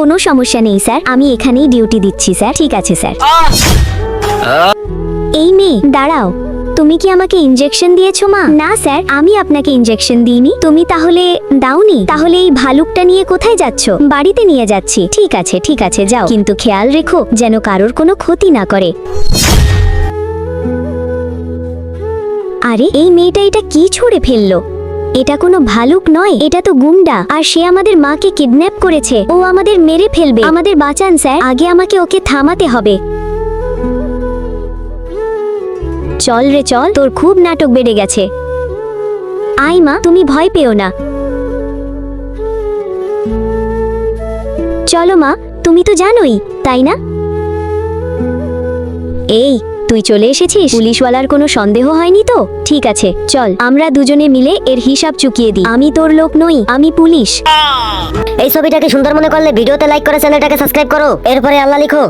কোনো সমস্যা নেই স্যার, আমি এখানেই ডিউটি দিচ্ছি স্যার। ঠিক আছে স্যার। এই মেয়ে দাঁড়াও, তুমি কি আমাকে ইনজেকশন দিয়েছো মা? না স্যার, আমি আপনাকে ইনজেকশন দিইনি। তুমি তাহলে দাওনি? তাহলে এই ভালুকটা নিয়ে কোথায় যাচ্ছ? বাড়িতে নিয়ে যাচ্ছি। ঠিক আছে ঠিক আছে, যাও, কিন্তু খেয়াল রেখো যেন কারোর কোনো ক্ষতি না করে। আরে এই মেয়েটা এটা কি ছুঁড়ে ফেললো? এটা কোনো ভালুক নয়, এটা তো গুন্ডা, আর সে আমাদের মাকে কিডন্যাপ করেছে। ও আমাদের মেরে ফেলবে। আমাদের বাঁচান স্যার, আগে আমাকে ওকে থামাতে হবে। চল রে চল, তোর খুব নাটক বেড়ে গেছে। আয় মা, তুমি ভয় পেও না। চলো মা, তুমি তো জানোই তাই না? এই তুই চলে এসেছিস? পুলিশওয়ালার কোনো সন্দেহ হয়নি তো? ঠিক আছে চল, আমরা দুজনে মিলে এর হিসাব চুকিয়ে দিই। আমি তোর লোক নই, আমি পুলিশ। এই ছবিটাকে সুন্দর মনে করলে ভিডিওতে লাইক করে চ্যানেলটাকে সাবস্ক্রাইব করো, এরপরে আল্লাহ লিখো।